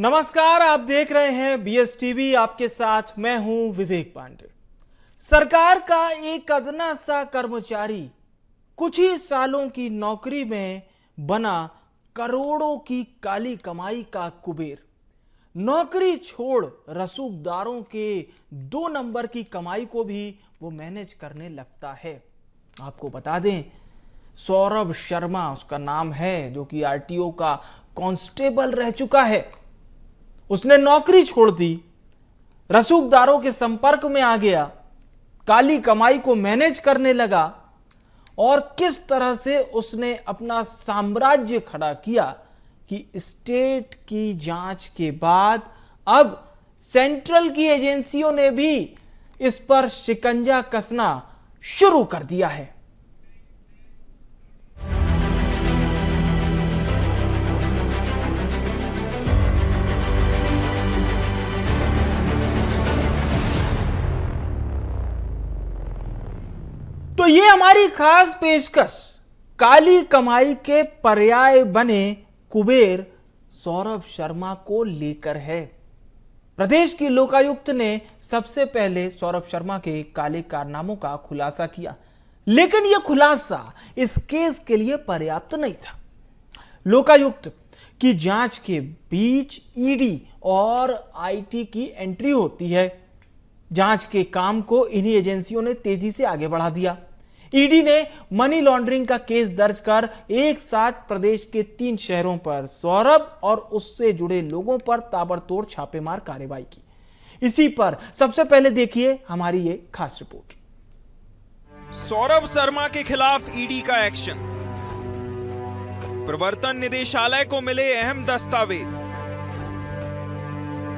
नमस्कार, आप देख रहे हैं बीएस टीवी। आपके साथ मैं हूं विवेक पांडे। सरकार का एक अदना सा कर्मचारी कुछ ही सालों की नौकरी में बना करोड़ों की काली कमाई का कुबेर। नौकरी छोड़ रसूखदारों के 2 नंबर की कमाई को भी वो मैनेज करने लगता है। आपको बता दें, सौरभ शर्मा उसका नाम है, जो कि आरटीओ का कांस्टेबल रह चुका है। उसने नौकरी छोड़ दी, रसूखदारों के संपर्क में आ गया, काली कमाई को मैनेज करने लगा और किस तरह से उसने अपना साम्राज्य खड़ा किया कि स्टेट की जांच के बाद अब सेंट्रल की एजेंसियों ने भी इस पर शिकंजा कसना शुरू कर दिया है। तो ये हमारी खास पेशकश काली कमाई के पर्याय बने कुबेर सौरभ शर्मा को लेकर है। प्रदेश की लोकायुक्त ने सबसे पहले सौरभ शर्मा के काले कारनामों का खुलासा किया, लेकिन यह खुलासा इस केस के लिए पर्याप्त नहीं था। लोकायुक्त की जांच के बीच ईडी और आईटी की एंट्री होती है। जांच के काम को इन्हीं एजेंसियों ने तेजी से आगे बढ़ा दिया। ईडी ने मनी लॉन्ड्रिंग का केस दर्ज कर एक साथ प्रदेश के 3 शहरों पर सौरभ और उससे जुड़े लोगों पर ताबड़तोड़ छापेमार कार्रवाई की। इसी पर सबसे पहले देखिए हमारी ये खास रिपोर्ट। सौरभ शर्मा के खिलाफ ईडी का एक्शन। प्रवर्तन निदेशालय को मिले अहम दस्तावेज।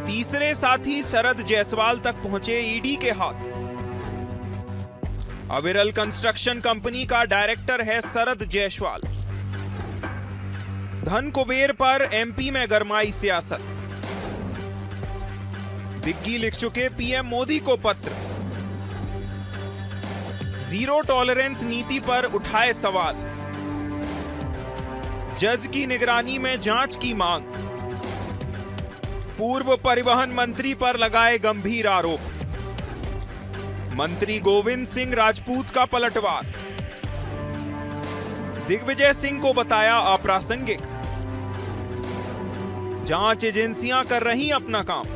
तीसरे साथी शरद जायसवाल तक पहुंचे ईडी के हाथ। अविरल कंस्ट्रक्शन कंपनी का डायरेक्टर है शरद जायसवाल। धन कुबेर पर एमपी में गरमाई सियासत। दिग्गी लिख चुके पीएम मोदी को पत्र। जीरो टॉलरेंस नीति पर उठाए सवाल। जज की निगरानी में जांच की मांग। पूर्व परिवहन मंत्री पर लगाए गंभीर आरोप। मंत्री गोविंद सिंह राजपूत का पलटवार। दिग्विजय सिंह को बताया अप्रासंगिक। जांच एजेंसियां कर रही अपना काम।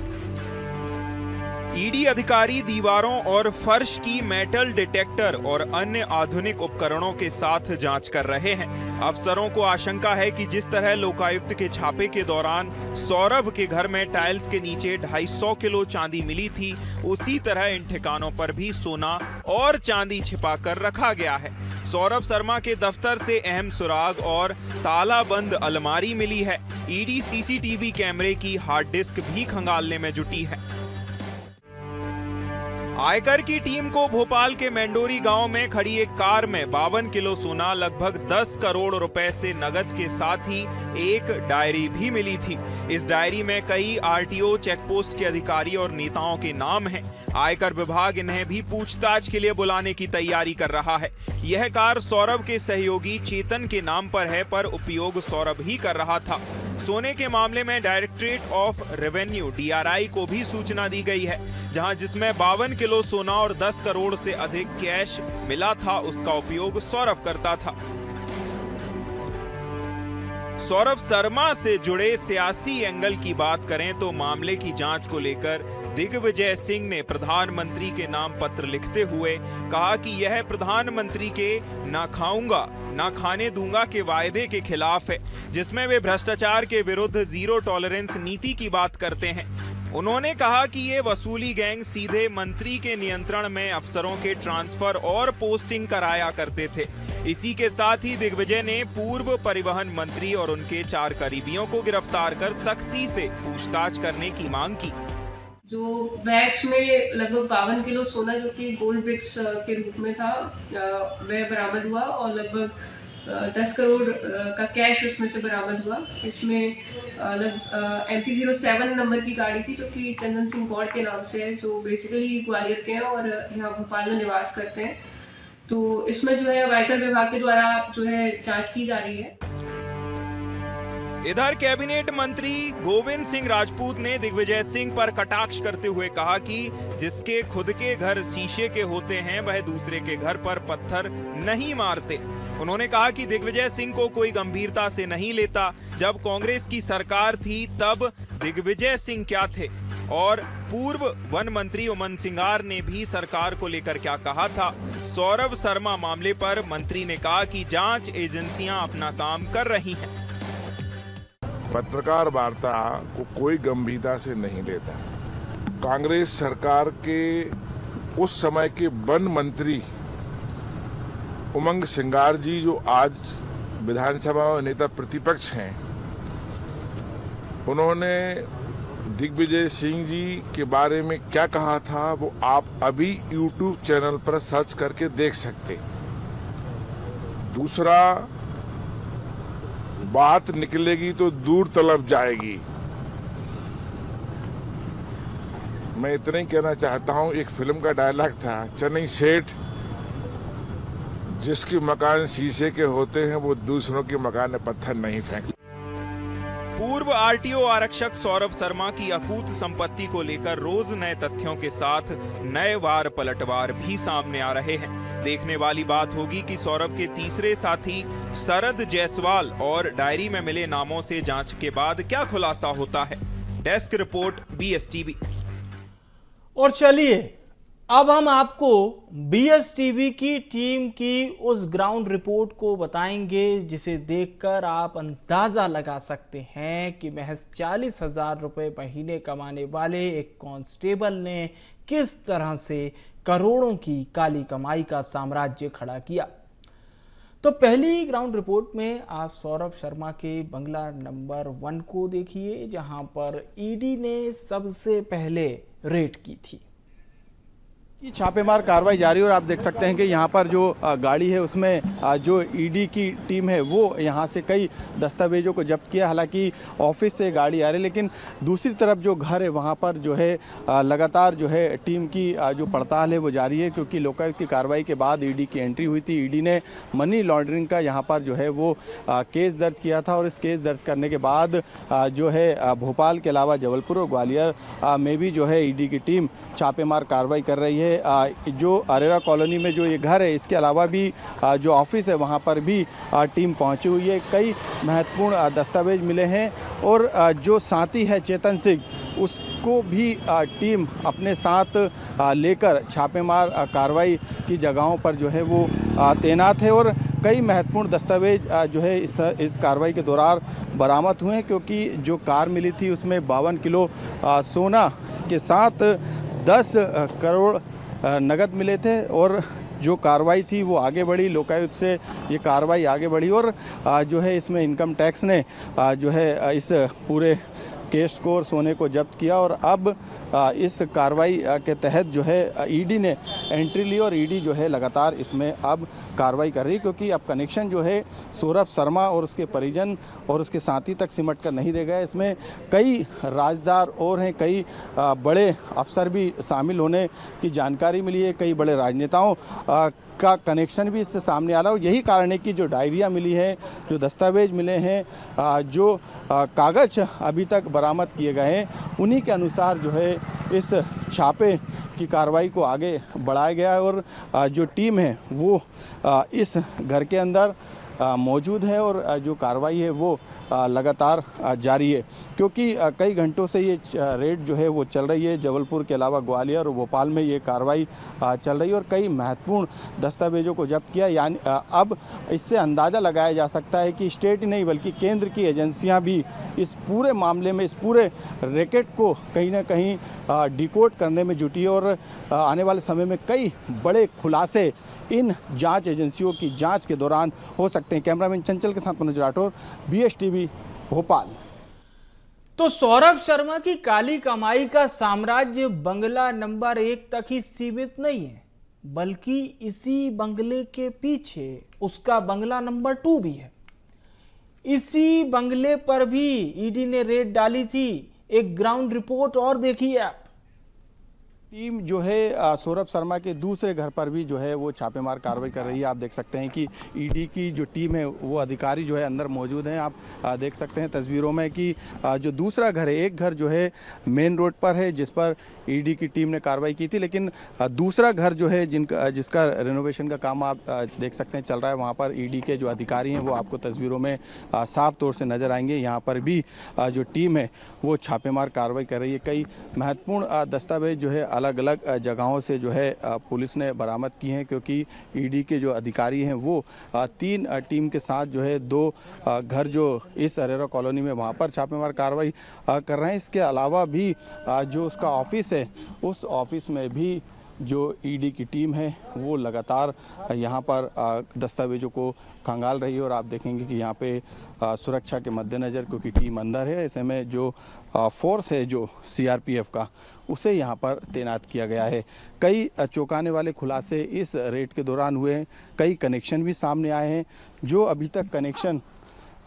ईडी अधिकारी दीवारों और फर्श की मेटल डिटेक्टर और अन्य आधुनिक उपकरणों के साथ जांच कर रहे हैं। अफसरों को आशंका है कि जिस तरह लोकायुक्त के छापे के दौरान सौरभ के घर में टाइल्स के नीचे 250 किलो चांदी मिली थी, उसी तरह इन ठिकानों पर भी सोना और चांदी छिपा कर रखा गया है। सौरभ शर्मा के दफ्तर से अहम सुराग और तालाबंद अलमारी मिली है। ईडी सीसीटीवी कैमरे की हार्ड डिस्क भी खंगालने में जुटी है। आयकर की टीम को भोपाल के मेंडोरी गांव में खड़ी एक कार में 52 किलो सोना, लगभग 10 करोड़ रुपए से नगद के साथ ही एक डायरी भी मिली थी। इस डायरी में कई आरटीओ चेकपोस्ट के अधिकारी और नेताओं के नाम हैं। आयकर विभाग इन्हें भी पूछताछ के लिए बुलाने की तैयारी कर रहा है। यह कार सौरभ के सहयोगी चेतन के नाम पर है, पर उपयोग सौरभ ही कर रहा था। सोने के मामले में डायरेक्टरेट ऑफ रेवेन्यू डीआरआई को भी सूचना दी गई है, जहां जिसमें 52 किलो सोना और 10 करोड़ से अधिक कैश मिला था, उसका उपयोग सौरभ करता था। सौरभ शर्मा से जुड़े सियासी एंगल की बात करें तो मामले की जांच को लेकर दिग्विजय सिंह ने प्रधानमंत्री के नाम पत्र लिखते हुए कहा कि यह प्रधानमंत्री के ना खाऊंगा ना खाने दूंगा के वायदे के खिलाफ है, जिसमें वे भ्रष्टाचार के विरुद्ध जीरो टॉलरेंस नीति की बात करते हैं। उन्होंने कहा कि ये वसूली गैंग सीधे मंत्री के नियंत्रण में अफसरों के ट्रांसफर और पोस्टिंग कराया करते थे। इसी के साथ ही दिग्विजय ने पूर्व परिवहन मंत्री और उनके 4 करीबियों को गिरफ्तार कर सख्ती से पूछताछ करने की मांग की। जो बैग्स में लगभग 52 किलो सोना, जो कि गोल्ड ब्रिक्स के रूप में था, वह बरामद हुआ और लगभग 10 करोड़ का कैश उसमें से बरामद हुआ। इसमें MP07 नंबर की गाड़ी थी, जो कि चंदन सिंह गौड़ के नाम से है, जो बेसिकली ग्वालियर के हैं और यहाँ भोपाल में निवास करते हैं। तो इसमें जो है आयकर विभाग के द्वारा जो है जांच की जा रही है। इधर कैबिनेट मंत्री गोविंद सिंह राजपूत ने दिग्विजय सिंह पर कटाक्ष करते हुए कहा कि जिसके खुद के घर शीशे के होते हैं वह दूसरे के घर पर पत्थर नहीं मारते। उन्होंने कहा कि दिग्विजय सिंह को कोई गंभीरता से नहीं लेता। जब कांग्रेस की सरकार थी तब दिग्विजय सिंह क्या थे और पूर्व वन मंत्री उमंग सिंगार ने भी सरकार को लेकर क्या कहा था। सौरभ शर्मा मामले पर मंत्री ने कहा कि जांच एजेंसियां अपना काम कर रही हैं। पत्रकार वार्ता को कोई गंभीरता से नहीं लेता। कांग्रेस सरकार के उस समय के वन मंत्री उमंग सिंगार जी, जो आज विधानसभा में नेता प्रतिपक्ष हैं, उन्होंने दिग्विजय सिंह जी के बारे में क्या कहा था वो आप अभी YouTube चैनल पर सर्च करके देख सकते। दूसरा, बात निकलेगी तो दूर तलब जाएगी। मैं इतना ही कहना चाहता हूं, एक फिल्म का डायलॉग था, चेन्नई सेठ जिसके मकान शीशे के होते हैं वो दूसरों के मकान में पत्थर नहीं फेंकते। पूर्व आरटीओ आरक्षक सौरभ शर्मा की अकूत संपत्ति को लेकर रोज नए तथ्यों के साथ नए वार पलटवार भी सामने आ रहे हैं। देखने वाली बात होगी कि सौरभ के तीसरे साथी शरद जायसवाल और डायरी में मिले नामों से जांच के बाद क्या खुलासा होता है। Desk report BSTV। और चलिए अब हम आपको BSTV की टीम की उस ग्राउंड रिपोर्ट को बताएंगे जिसे देखकर आप अंदाजा लगा सकते हैं कि महज 40,000 रुपए महीने कमाने वाले एक कांस्टेबल ने किस तरह से करोड़ों की काली कमाई का साम्राज्य खड़ा किया। तो पहली ग्राउंड रिपोर्ट में आप सौरभ शर्मा के बंगला नंबर 1 को देखिए, जहां पर ईडी ने सबसे पहले रेड की थी। छापेमार कार्रवाई जारी है और आप देख सकते हैं कि यहाँ पर जो गाड़ी है उसमें जो ईडी की टीम है वो यहाँ से कई दस्तावेजों को जब्त किया। हालांकि ऑफिस से गाड़ी आ रही, लेकिन दूसरी तरफ जो घर है वहाँ पर जो है लगातार जो है टीम की जो पड़ताल है वो जारी है, क्योंकि लोकायुक्त की कार्रवाई के बाद ईडी की एंट्री हुई थी। ईडी ने मनी लॉन्ड्रिंग का यहाँ पर जो है वो केस दर्ज किया था और इस केस दर्ज करने के बाद जो है भोपाल के अलावा जबलपुर और ग्वालियर में भी जो है ईडी की टीम छापेमार कार्रवाई कर रही है। जो अरेरा कॉलोनी में जो ये घर है, इसके अलावा भी जो ऑफिस है वहाँ पर भी टीम पहुँची हुई है। कई महत्वपूर्ण दस्तावेज मिले हैं और जो साथी है चेतन सिंह, उसको भी टीम अपने साथ लेकर छापेमार कार्रवाई की जगहों पर जो है वो तैनात है और कई महत्वपूर्ण दस्तावेज जो है इस कार्रवाई के दौरान बरामद हुए हैं, क्योंकि जो कार मिली थी उसमें 52 किलो सोना के साथ 10 करोड़ नगद मिले थे और जो कार्रवाई थी वो आगे बढ़ी। लोकायुक्त से ये कार्रवाई आगे बढ़ी और जो है इसमें इनकम टैक्स ने जो है इस पूरे केस को और सोने को जब्त किया और अब इस कार्रवाई के तहत जो है ईडी ने एंट्री ली और ईडी जो है लगातार इसमें अब कार्रवाई कर रही है, क्योंकि अब कनेक्शन जो है सौरभ शर्मा और उसके परिजन और उसके साथी तक सिमट कर नहीं रह गया। इसमें कई राजदार और हैं, कई बड़े अफसर भी शामिल होने की जानकारी मिली है, कई बड़े राजनेताओं का कनेक्शन भी इससे सामने आ रहा है। और यही कारण है कि जो डायरिया मिली है, जो दस्तावेज मिले हैं, जो कागज अभी तक बरामद किए गए हैं, उन्हीं के अनुसार जो है इस छापे की कार्रवाई को आगे बढ़ाया गया है और जो टीम है वो इस घर के अंदर मौजूद है और जो कार्रवाई है वो लगातार जारी है, क्योंकि कई घंटों से ये रेड जो है वो चल रही है। जबलपुर के अलावा ग्वालियर और भोपाल में ये कार्रवाई चल रही है और कई महत्वपूर्ण दस्तावेजों को जब्त किया। यानी अब इससे अंदाज़ा लगाया जा सकता है कि स्टेट ही नहीं बल्कि केंद्र की एजेंसियां भी इस पूरे मामले में, इस पूरे रैकेट को कहीं ना कहीं डिकोड करने में जुटी है और आने वाले समय में कई बड़े खुलासे इन जांच एजेंसियों की जांच के दौरान हो सकते हैं। कैमरामैन चंचल के साथ मनोज राठौर, BSTV भोपाल। तो सौरभ शर्मा की काली कमाई का साम्राज्य बंगला नंबर 1 तक ही सीमित नहीं है, बल्कि इसी बंगले के पीछे उसका बंगला नंबर 2 भी है। इसी बंगले पर भी ईडी ने रेड डाली थी। एक ग्राउंड रिपोर्ट और देखिए आप। टीम जो है सौरभ शर्मा के दूसरे घर पर भी जो है वो छापेमार कार्रवाई कर रही है। आप देख सकते हैं कि ईडी की जो टीम है वो अधिकारी जो है अंदर मौजूद हैं। आप देख सकते हैं तस्वीरों में कि जो दूसरा घर है, एक घर जो है मेन रोड पर है जिस पर ईडी की टीम ने कार्रवाई की थी, लेकिन दूसरा घर जो है जिसका रेनोवेशन का काम आप देख सकते हैं चल रहा है, वहाँ पर ईडी के जो अधिकारी हैं वो आपको तस्वीरों में साफ तौर से नजर आएंगे। यहाँ पर भी जो टीम है वो छापेमार कार्रवाई कर रही है। कई महत्वपूर्ण दस्तावेज जो है अलग अलग जगहों से जो है पुलिस ने बरामद की हैं, क्योंकि ईडी के जो अधिकारी हैं वो 3 टीम के साथ जो है 2 घर जो इस अरेरा कॉलोनी में वहाँ पर छापेमार कार्रवाई कर रहे हैं। इसके अलावा भी जो उसका ऑफिस है उस ऑफिस में भी जो ईडी की टीम है वो लगातार यहाँ पर दस्तावेजों को खंगाल रही है। और आप देखेंगे कि यहाँ पे सुरक्षा के मद्देनज़र, क्योंकि टीम अंदर है, ऐसे में जो फोर्स है जो सीआरपीएफ का उसे यहाँ पर तैनात किया गया है। कई चौंकाने वाले खुलासे इस रेड के दौरान हुए हैं। कई कनेक्शन भी सामने आए हैं। जो अभी तक कनेक्शन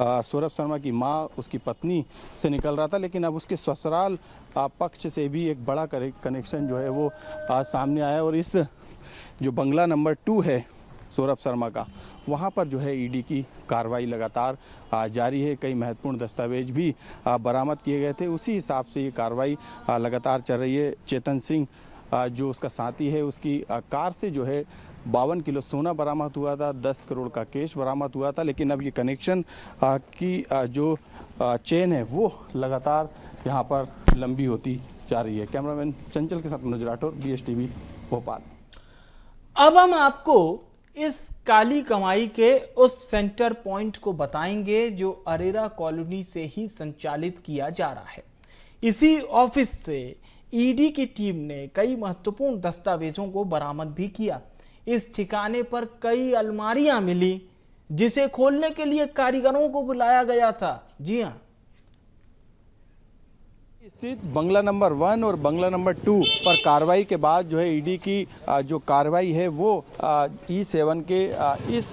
सौरभ शर्मा की मां, उसकी पत्नी से निकल रहा था, लेकिन अब उसके ससुराल पक्ष से भी एक बड़ा कनेक्शन जो है वो सामने आया। और इस जो बंगला नंबर 2 है सौरभ शर्मा का, वहाँ पर जो है ईडी की कार्रवाई लगातार जारी है। कई महत्वपूर्ण दस्तावेज भी बरामद किए गए थे, उसी हिसाब से ये कार्रवाई लगातार चल रही है। चेतन सिंह जो उसका साथी है, उसकी कार से जो है 52 किलो सोना बरामद हुआ था, 10 करोड़ का कैश बरामद हुआ था, लेकिन अब ये कनेक्शन की जो चेन है वो लगातार यहाँ पर लंबी होती जा रही है। कैमरामैन चंचल के साथ मनोज राठौर, BSTV भोपाल। अब हम आपको इस काली कमाई के उस सेंटर पॉइंट को बताएंगे जो अरेरा कॉलोनी से ही संचालित किया जा रहा है। इसी ऑफिस से ईडी की टीम ने कई महत्वपूर्ण दस्तावेजों को बरामद भी किया। इस ठिकाने पर कई अलमारियां मिली जिसे खोलने के लिए कारीगरों को बुलाया गया था। जी हां, स्थित बंगला नंबर 1 और बंगला नंबर 2 पर कार्रवाई के बाद जो है ईडी की जो कार्रवाई है वो E7 के इस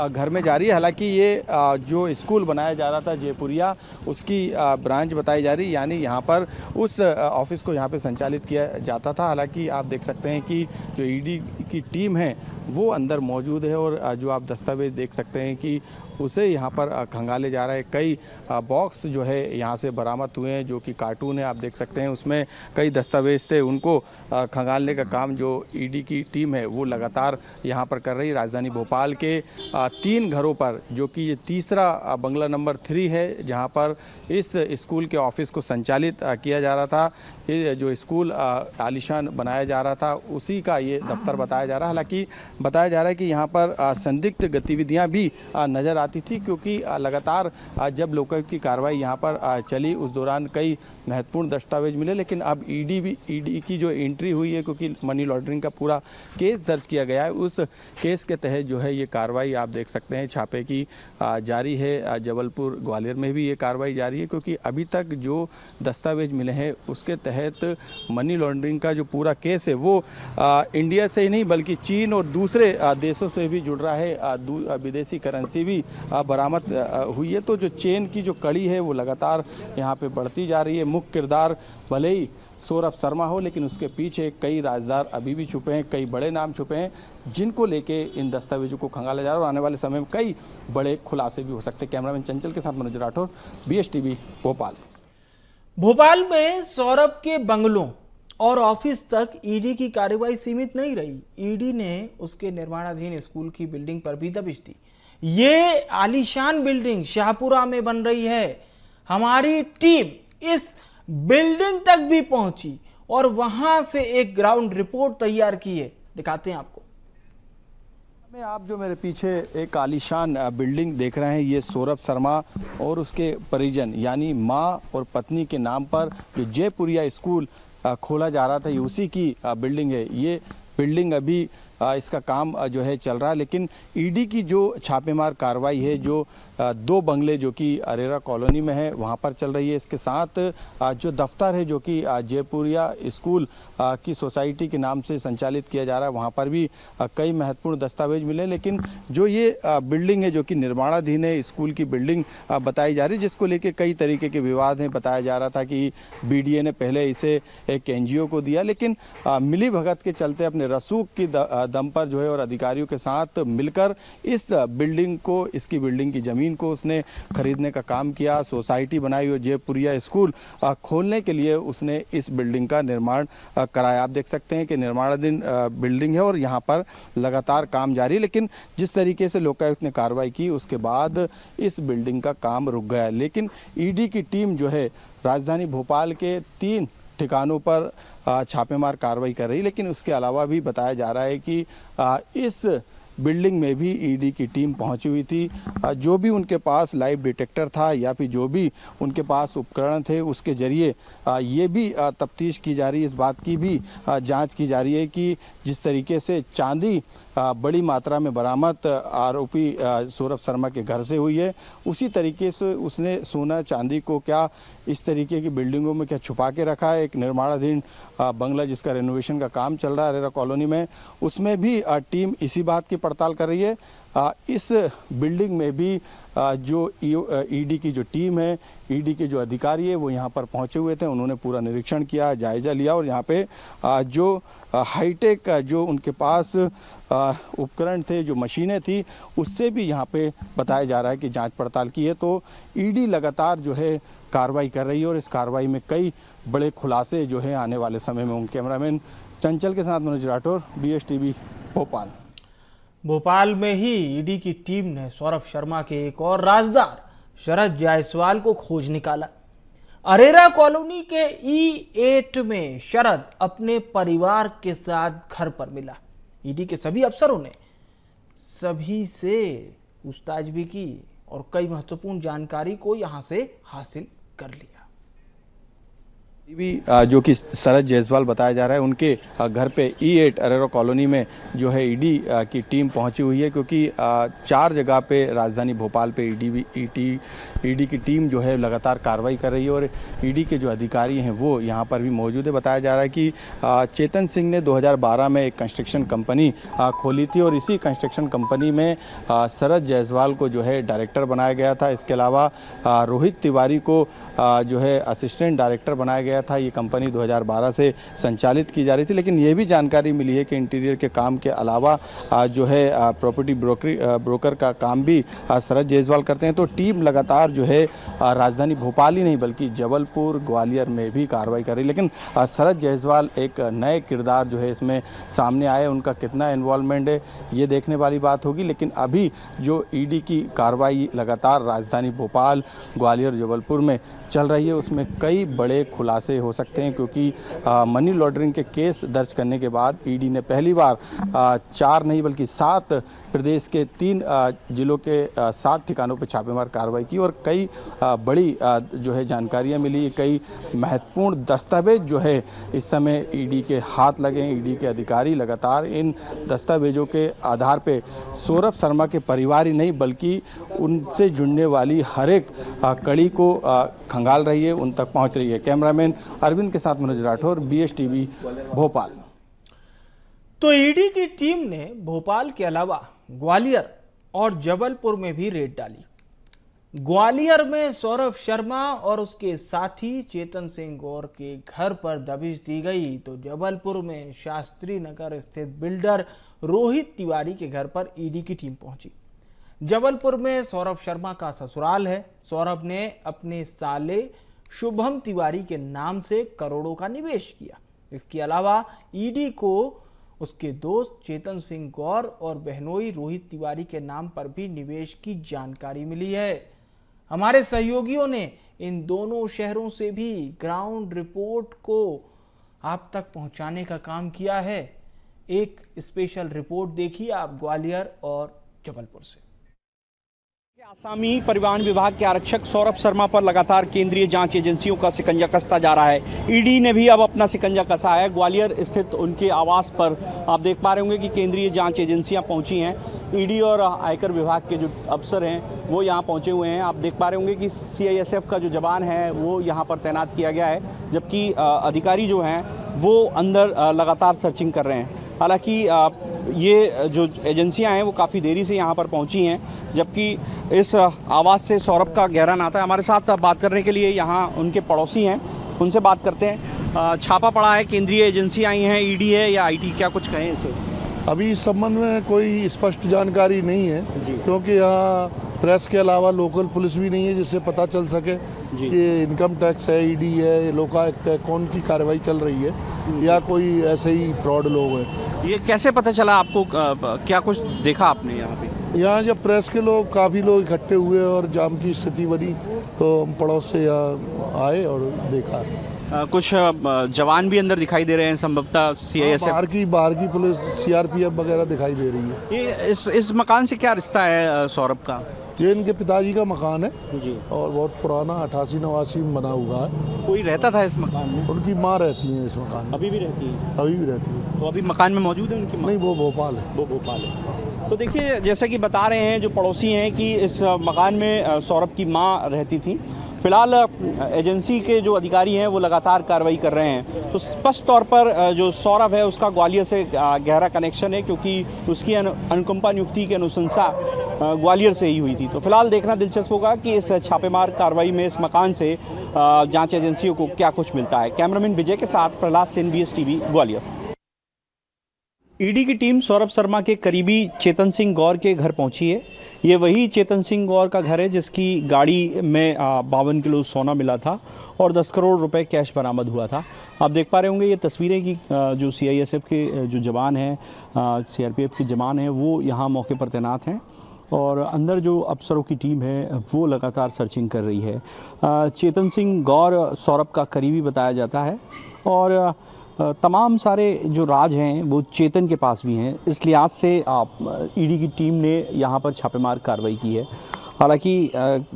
घर में जारी है। हालांकि ये जो स्कूल बनाया जा रहा था जयपुरिया, उसकी ब्रांच बताई जा रही है, यानी यहाँ पर उस ऑफिस को यहाँ पे संचालित किया जाता था। हालांकि आप देख सकते हैं कि जो ईडी की टीम है वो अंदर मौजूद है और जो आप दस्तावेज देख सकते हैं कि उसे यहाँ पर खंगाले जा रहा है। कई बॉक्स जो है यहाँ से बरामद हुए हैं, जो कि कार्टून है, आप देख सकते हैं उसमें कई दस्तावेज थे, उनको खंगालने का काम जो ईडी की टीम है वो लगातार यहाँ पर कर रही है। राजधानी भोपाल के 3 घरों पर, जो कि ये तीसरा बंगला नंबर 3 है जहाँ पर इस स्कूल के ऑफिस को संचालित किया जा रहा था। ये जो स्कूल आलीशान बनाया जा रहा था उसी का ये दफ्तर बताया जा रहा है। हालांकि बताया जा रहा है कि यहाँ पर संदिग्ध गतिविधियाँ भी नज़र आती थी, क्योंकि लगातार जब लोकायुक्त की कार्रवाई यहाँ पर चली उस दौरान कई महत्वपूर्ण दस्तावेज मिले। लेकिन अब ईडी की जो एंट्री हुई है, क्योंकि मनी लॉन्ड्रिंग का पूरा केस दर्ज किया गया है, उस केस के तहत जो है ये कार्रवाई आप देख सकते हैं छापे की जारी है। जबलपुर ग्वालियर में भी ये कार्रवाई जारी है, क्योंकि अभी तक जो दस्तावेज मिले हैं उसके तहत मनी लॉन्ड्रिंग का जो पूरा केस है वो इंडिया से ही नहीं बल्कि चीन और दूसरे देशों से भी जुड़ रहा है। विदेशी करेंसी भी बरामद हुई है। तो जो चेन की जो कड़ी है वो लगातार यहाँ पे बढ़ती जा रही है। मुख्य किरदार भले ही सौरभ शर्मा हो, लेकिन उसके पीछे कई राजदार अभी भी छुपे हैं, कई बड़े नाम छुपे हैं, जिनको लेके इन दस्तावेजों को खंगाला जा रहा है और आने वाले समय में कई बड़े खुलासे भी हो सकते हैं। कैमरामैन चंचल के साथ मनोज राठौर, BSTV भोपाल। भोपाल में सौरभ के बंगलों और ऑफिस तक ईडी की कार्रवाई सीमित नहीं रही। ईडी ने उसके निर्माणाधीन स्कूल की बिल्डिंग पर भी दबिश दी। ये आलीशान बिल्डिंग शाहपुरा में बन रही है। हमारी टीम इस बिल्डिंग तक भी पहुंची और वहां से एक ग्राउंड रिपोर्ट तैयार की है, दिखाते हैं आपको। आप जो मेरे पीछे एक आलीशान बिल्डिंग देख रहे हैं, ये सौरभ शर्मा और उसके परिजन यानी माँ और पत्नी के नाम पर जो जयपुरिया स्कूल खोला जा रहा था, ये उसी की बिल्डिंग है। ये बिल्डिंग अभी इसका काम जो है चल रहा है। लेकिन ईडी की जो छापेमार कार्रवाई है, जो 2 बंगले जो कि अरेरा कॉलोनी में है वहाँ पर चल रही है। इसके साथ जो दफ्तर है जो कि जयपुरिया स्कूल की सोसाइटी के नाम से संचालित किया जा रहा है, वहाँ पर भी कई महत्वपूर्ण दस्तावेज मिले। लेकिन जो ये बिल्डिंग है जो कि निर्माणाधीन है, स्कूल की बिल्डिंग बताई जा रही है, जिसको लेके कई तरीके के विवाद हैं। बताया जा रहा था कि बीडीए ने पहले इसे एक एनजीओ को दिया, लेकिन मिली भगत के चलते अपने रसूख की दम पर जो है और अधिकारियों के साथ मिलकर इस बिल्डिंग को, इसकी बिल्डिंग की जमीन को उसने खरीदने का काम किया। सोसाइटी बनाई और जयपुरिया स्कूल खोलने के लिए उसने इस बिल्डिंग का निर्माण कराया। आप देख सकते हैं कि निर्माणाधीन बिल्डिंग है और यहाँ पर लगातार काम जारी है। लेकिन जिस तरीके से लोकायुक्त ने कार्रवाई की उसके बाद इस बिल्डिंग का काम रुक गया। लेकिन ईडी की टीम जो है राजधानी भोपाल के 3 ठिकानों पर छापेमार कार्रवाई कर रही है। लेकिन उसके अलावा भी बताया जा रहा है कि इस बिल्डिंग में भी ईडी की टीम पहुंची हुई थी। जो भी उनके पास लाइव डिटेक्टर था या फिर जो भी उनके पास उपकरण थे उसके जरिए ये भी तफ्तीश की जा रही है। इस बात की भी जांच की जा रही है कि जिस तरीके से चांदी बड़ी मात्रा में बरामद आरोपी सौरभ शर्मा के घर से हुई है, उसी तरीके से उसने सोना चांदी को क्या इस तरीके की बिल्डिंगों में क्या छुपा के रखा है। एक निर्माणाधीन बंगला जिसका रेनोवेशन का काम चल रहा है अरेरा कॉलोनी में, उसमें भी टीम इसी बात की पड़ताल कर रही है। इस बिल्डिंग में भी जो ईडी की जो टीम है, ईडी के जो अधिकारी है वो यहाँ पर पहुँचे हुए थे। उन्होंने पूरा निरीक्षण किया, जायजा लिया और यहाँ पे जो हाईटेक जो उनके पास उपकरण थे, जो मशीनें थी, उससे भी यहाँ पे बताया जा रहा है कि जांच पड़ताल की है। तो ईडी लगातार जो है कार्रवाई कर रही है और इस कार्रवाई में कई बड़े खुलासे जो है आने वाले समय में। कैमरामैन चंचल के साथ मनोज राठौर, BSTV भोपाल। भोपाल में ही ईडी की टीम ने सौरभ शर्मा के एक और राजदार शरद जायसवाल को खोज निकाला। अरेरा कॉलोनी के E8 में शरद अपने परिवार के साथ घर पर मिला। ईडी के सभी अफसरों ने सभी से पूछताछ भी की और कई महत्वपूर्ण जानकारी को यहां से हासिल कर लिया। भी जो कि शरद जायसवाल बताया जा रहा है, उनके घर पे E8 अरेरा कॉलोनी में जो है ईडी की टीम पहुंची हुई है, क्योंकि 4 जगह पे राजधानी भोपाल पे ईडी की टीम जो है लगातार कार्रवाई कर रही है और ईडी के जो अधिकारी हैं वो यहां पर भी मौजूद है। बताया जा रहा है कि चेतन सिंह ने 2012 में एक कंस्ट्रक्शन कंपनी खोली थी और इसी कंस्ट्रक्शन कंपनी में शरद जायसवाल को जो है डायरेक्टर बनाया गया था। इसके अलावा रोहित तिवारी को जो है असिस्टेंट डायरेक्टर बनाया गया था। ये कंपनी 2012 से संचालित की जा रही थी। लेकिन ये भी जानकारी मिली है कि इंटीरियर के काम के अलावा जो है प्रॉपर्टी ब्रोकर का काम भी शरद जायसवाल करते हैं। तो टीम लगातार जो है राजधानी भोपाल ही नहीं बल्कि जबलपुर, ग्वालियर में भी कार्रवाई कर रही है। लेकिन शरद जायसवाल एक नए किरदार जो है इसमें सामने आए, उनका कितना इन्वॉल्वमेंट है ये देखने वाली बात होगी। लेकिन अभी जो ईडी की कार्रवाई लगातार राजधानी भोपाल, ग्वालियर, जबलपुर में चल रही है, उसमें कई बड़े खुलासे हो सकते हैं, क्योंकि मनी लॉन्ड्रिंग के केस दर्ज करने के बाद ईडी ने पहली बार 4 नहीं बल्कि 7 प्रदेश के 3 जिलों के 7 ठिकानों पर छापेमार कार्रवाई की और कई बड़ी जो है जानकारियां मिली। कई महत्वपूर्ण दस्तावेज जो है इस समय ईडी के हाथ लगे हैं। ईडी के अधिकारी लगातार इन दस्तावेजों के आधार पे सौरभ शर्मा के परिवार ही नहीं बल्कि उनसे जुड़ने वाली हर एक कड़ी को खंगाल रही है, उन तक पहुंच रही है। कैमरामैन अरविंद के साथ मनोज राठौर, BSTV भोपाल। तो ईडी की टीम ने भोपाल के अलावा ग्वालियर और जबलपुर में भी रेड डाली। ग्वालियर में सौरभ शर्मा और उसके साथी चेतन सिंह गौर के घर पर दबिश दी गई, तो जबलपुर में शास्त्री नगर स्थित बिल्डर रोहित तिवारी के घर पर ईडी की टीम पहुंची। जबलपुर में सौरभ शर्मा का ससुराल है। सौरभ ने अपने साले शुभम तिवारी के नाम से करोड़ों का निवेश किया। इसके अलावा ईडी को उसके दोस्त चेतन सिंह गौर और बहनोई रोहित तिवारी के नाम पर भी निवेश की जानकारी मिली है। हमारे सहयोगियों ने इन दोनों शहरों से भी ग्राउंड रिपोर्ट को आप तक पहुंचाने का काम किया है। एक स्पेशल रिपोर्ट देखिए आप ग्वालियर और जबलपुर से। आसामी परिवहन विभाग के आरक्षक सौरभ शर्मा पर लगातार केंद्रीय जांच एजेंसियों का शिकंजा कसता जा रहा है। ईडी ने भी अब अपना शिकंजा कसा है। ग्वालियर स्थित उनके आवास पर आप देख पा रहे होंगे कि केंद्रीय जांच एजेंसियां पहुंची हैं। ईडी और आयकर विभाग के जो अफसर हैं वो यहां पहुंचे हुए हैं। आप देख पा रहे होंगे कि सीआईएसएफ का जो जवान है वो यहां पर तैनात किया गया है, जबकि अधिकारी जो हैं वो अंदर लगातार सर्चिंग कर रहे हैं। हालांकि ये जो एजेंसियां हैं वो काफ़ी देरी से यहाँ पर पहुँची हैं, जबकि इस आवाज़ से सौरभ का गहरा नाता है। हमारे साथ बात करने के लिए यहाँ उनके पड़ोसी हैं, उनसे बात करते हैं। छापा पड़ा है, केंद्रीय एजेंसी आई हैं, ईडी है या आईटी, क्या कुछ कहें इसे? अभी इस संबंध में कोई स्पष्ट जानकारी नहीं है, क्योंकि यहाँ प्रेस के अलावा लोकल पुलिस भी नहीं है जिससे पता चल सके कि इनकम टैक्स है, ईडी है, लोकायुक्त है, कौन की कार्रवाई चल रही है या कोई ऐसे ही फ्रॉड लोग हैं। ये कैसे पता चला आपको? क्या कुछ देखा आपने यहाँ पे? यहाँ जब प्रेस के लोग काफ़ी लोग इकट्ठे हुए और जाम की स्थिति बनी तो हम पड़ोस से यहाँ आए और देखा। कुछ जवान भी अंदर दिखाई दे रहे हैं, संभवतः सीआईएसएफ बाहर की पुलिस, सीआरपीएफ वगैरह दिखाई दे रही है। ये इस मकान से क्या रिश्ता है सौरभ का? ये इनके पिताजी का मकान है जी, और बहुत पुराना 88-89 में बना हुआ है। कोई रहता था इस मकान में? उनकी माँ रहती है इस मकान में। अभी भी रहती है? अभी भी रहती है। तो अभी मकान में मौजूद है उनकी माँ? नहीं, वो भोपाल है। वो भोपाल है। तो देखिए, जैसे कि बता रहे हैं जो पड़ोसी हैं कि इस मकान में सौरभ की माँ रहती थी। फिलहाल एजेंसी के जो अधिकारी हैं वो लगातार कार्रवाई कर रहे हैं। तो स्पष्ट तौर पर जो सौरभ है उसका ग्वालियर से गहरा कनेक्शन है, क्योंकि उसकी अनुकंपा नियुक्ति की अनुशंसा ग्वालियर से ही हुई थी। तो फिलहाल देखना दिलचस्प होगा कि इस छापेमार कार्रवाई में इस मकान से जांच एजेंसियों को क्या कुछ मिलता है। कैमरामैन विजय के साथ प्रहलाद सेन, BSTV ग्वालियर। ईडी की टीम सौरभ शर्मा के करीबी चेतन सिंह गौर के घर पहुंची है। ये वही चेतन सिंह गौर का घर है जिसकी गाड़ी में 52 किलो सोना मिला था और 10 करोड़ रुपए कैश बरामद हुआ था। आप देख पा रहे होंगे ये तस्वीरें कि जो सीआईएसएफ के जो जवान हैं, सीआरपीएफ के जवान हैं, वो यहाँ मौके पर तैनात हैं और अंदर जो अफसरों की टीम है वो लगातार सर्चिंग कर रही है। चेतन सिंह गौर सौरभ का करीबी बताया जाता है और तमाम सारे जो राज हैं वो चेतन के पास भी हैं। इस लिहाज से ईडी की टीम ने यहाँ पर छापेमार कार्रवाई की है। हालांकि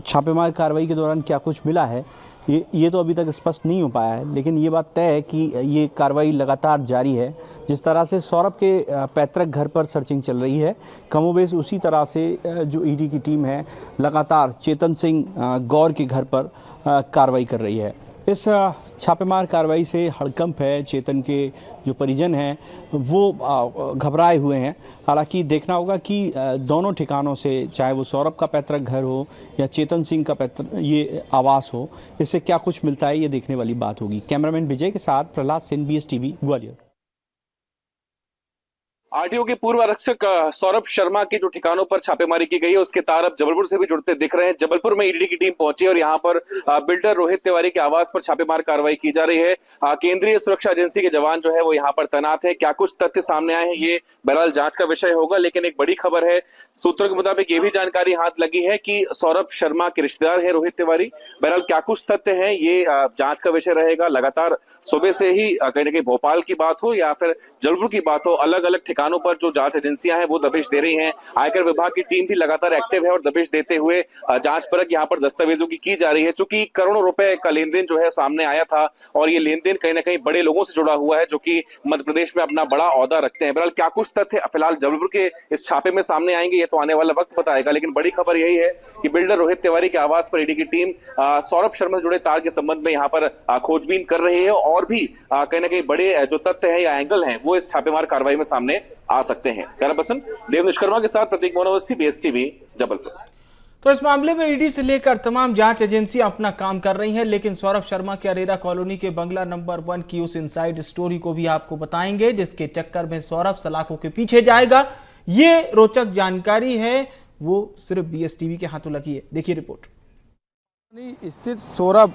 छापेमार कार्रवाई के दौरान क्या कुछ मिला है ये तो अभी तक स्पष्ट नहीं हो पाया है, लेकिन ये बात तय है कि ये कार्रवाई लगातार जारी है। जिस तरह से सौरभ के पैतृक घर पर सर्चिंग चल रही है, कमोबेश उसी तरह से जो ईडी की टीम है लगातार चेतन सिंह गौर के घर पर कार्रवाई कर रही है। इस छापेमार कार्रवाई से हड़कंप है। चेतन के जो परिजन हैं वो घबराए हुए हैं। हालांकि देखना होगा कि दोनों ठिकानों से, चाहे वो सौरभ का पैतृक घर हो या चेतन सिंह का ये आवास हो, इससे क्या कुछ मिलता है ये देखने वाली बात होगी। कैमरामैन विजय के साथ प्रहलाद सेन, BSTV ग्वालियर। आरटीओ के पूर्व आरक्षक सौरभ शर्मा के जो ठिकानों पर छापेमारी की गई है उसके तार अब जबलपुर से भी जुड़ते दिख रहे हैं। जबलपुर में ईडी की टीम पहुंची और यहां पर बिल्डर रोहित तिवारी के आवास पर छापेमार कार्रवाई की जा रही है। केंद्रीय सुरक्षा एजेंसी के जवान जो है वो यहां पर तैनात है। क्या कुछ तथ्य सामने आए हैं ये बहरहाल जांच का विषय होगा, लेकिन एक बड़ी खबर है, सूत्रों के मुताबिक ये भी जानकारी हाथ लगी है कि सौरभ शर्मा के रिश्तेदार है रोहित तिवारी। बहरहाल क्या कुछ तथ्य है ये जांच का विषय रहेगा। लगातार सुबह से ही कहीं ना कहीं भोपाल की बात हो या फिर जबलपुर की बात हो, अलग अलग ठिकानों पर जो जांच एजेंसियां हैं वो दबिश दे रही हैं। आयकर विभाग की टीम भी लगातार एक्टिव है और दबिश देते हुए जांच परख यहाँ पर दस्तावेजों की जा रही है। चूंकि करोड़ों रुपए का लेन देन जो है सामने आया था और ये लेन देन कहीं ना कहीं बड़े लोगों से जुड़ा हुआ है जो कि मध्य प्रदेश में अपना बड़ा ओहदा रखते हैं। बहरहाल क्या कुछ तथ्य फिलहाल जबलपुर के इस छापे में सामने आएंगे ये तो आने वाला वक्त बताएगा, लेकिन बड़ी खबर यही है कि बिल्डर रोहित तिवारी के आवास पर ईडी की टीम सौरभ शर्मा से जुड़े तार के संबंध में यहाँ पर खोजबीन कर रही है और भी कहीं ना कहीं बड़े जो तथ्य हैं या एंगल हैं वो इस छापेमार कार्रवाई में सामने आ सकते हैं। कैमरा पर्सन देव निष्कर्मा के साथ प्रतीक मोनावस्थी, BSTV जबलपुर। तो इस मामले में ईडी से लेकर तमाम जांच एजेंसियां अपना काम कर रही हैं, लेकिन सौरभ शर्मा के अरेरा कॉलोनी के बंगला नंबर 1 की उस इनसाइड स्टोरी को भी आपको बताएंगे जिसके चक्कर में सौरभ सलाखों के पीछे जाएगा। ये रोचक जानकारी है, वो सिर्फ BSTV के हाथों लगी है। देखिए रिपोर्ट। स्थित सौरभ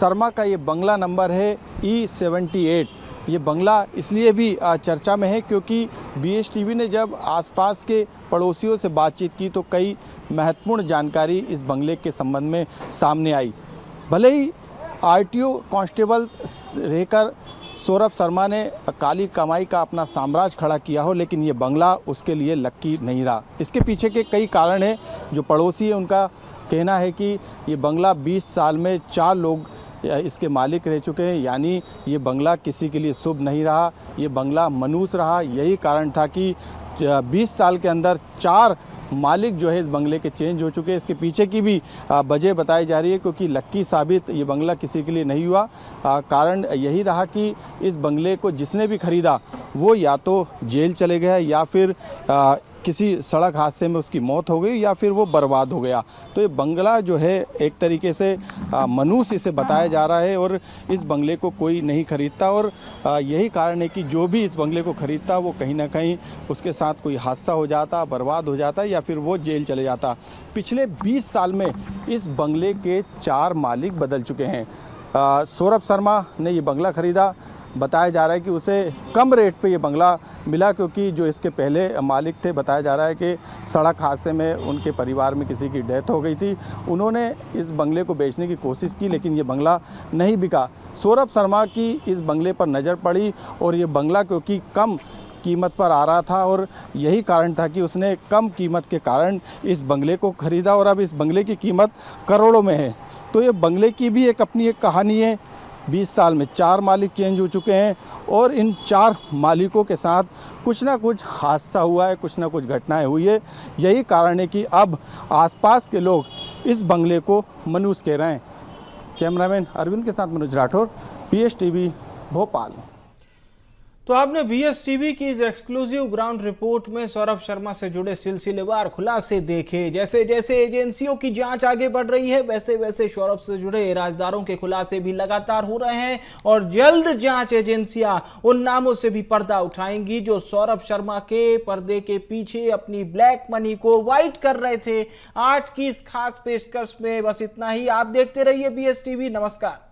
शर्मा का ये बंगला नंबर है E78। ये बंगला इसलिए भी चर्चा में है क्योंकि BSTV ने जब आसपास के पड़ोसियों से बातचीत की तो कई महत्वपूर्ण जानकारी इस बंगले के संबंध में सामने आई। भले ही आरटीओ कांस्टेबल रहकर सौरभ शर्मा ने काली कमाई का अपना साम्राज्य खड़ा किया हो, लेकिन ये बंगला उसके लिए लक्की नहीं रहा। इसके पीछे के कई कारण हैं। जो पड़ोसी है उनका कहना है कि ये बंगला 20 साल में 4 लोग इसके मालिक रह चुके हैं, यानी ये बंगला किसी के लिए शुभ नहीं रहा, ये बंगला मनूस रहा। यही कारण था कि 20 साल के अंदर 4 मालिक जो है इस बंगले के चेंज हो चुके हैं। इसके पीछे की भी वजह बताई जा रही है, क्योंकि लक्की साबित ये बंगला किसी के लिए नहीं हुआ। कारण यही रहा कि इस बंगले को जिसने भी खरीदा वो या तो जेल चले गया या फिर किसी सड़क हादसे में उसकी मौत हो गई या फिर वो बर्बाद हो गया। तो ये बंगला जो है एक तरीके से मनूस इसे बताया जा रहा है और इस बंगले को कोई नहीं खरीदता। और यही कारण है कि जो भी इस बंगले को खरीदता वो कहीं ना कहीं उसके साथ कोई हादसा हो जाता, बर्बाद हो जाता या फिर वो जेल चले जाता। पिछले 20 साल में इस बंगले के 4 मालिक बदल चुके हैं। सौरभ शर्मा ने ये बंगला खरीदा। बताया जा रहा है कि उसे कम रेट पे ये बंगला मिला, क्योंकि जो इसके पहले मालिक थे बताया जा रहा है कि सड़क हादसे में उनके परिवार में किसी की डेथ हो गई थी। उन्होंने इस बंगले को बेचने की कोशिश की, लेकिन ये बंगला नहीं बिका। सौरभ शर्मा की इस बंगले पर नज़र पड़ी और ये बंगला क्योंकि कम कीमत पर आ रहा था और यही कारण था कि उसने कम कीमत के कारण इस बंगले को खरीदा और अब इस बंगले की कीमत करोड़ों में है। तो ये बंगले की भी अपनी एक कहानी है। 20 साल में 4 मालिक चेंज हो चुके हैं और इन 4 मालिकों के साथ कुछ ना कुछ हादसा हुआ है, कुछ ना कुछ घटनाएं हुई है। यही कारण है कि अब आसपास के लोग इस बंगले को मनूस कह रहे हैं। कैमरामैन अरविंद के साथ मनोज राठौर, BSTV भोपाल। तो आपने BSTV की इस एक्सक्लूसिव ग्राउंड रिपोर्ट में सौरभ शर्मा से जुड़े सिलसिलेवार खुलासे देखे। जैसे जैसे एजेंसियों की जांच आगे बढ़ रही है, वैसे वैसे सौरभ से जुड़े राजदारों के खुलासे भी लगातार हो रहे हैं और जल्द जांच एजेंसियां उन नामों से भी पर्दा उठाएंगी जो सौरभ शर्मा के पर्दे के पीछे अपनी ब्लैक मनी को व्हाइट कर रहे थे। आज की इस खास पेशकश में बस इतना ही। आप देखते रहिए BSTV। नमस्कार।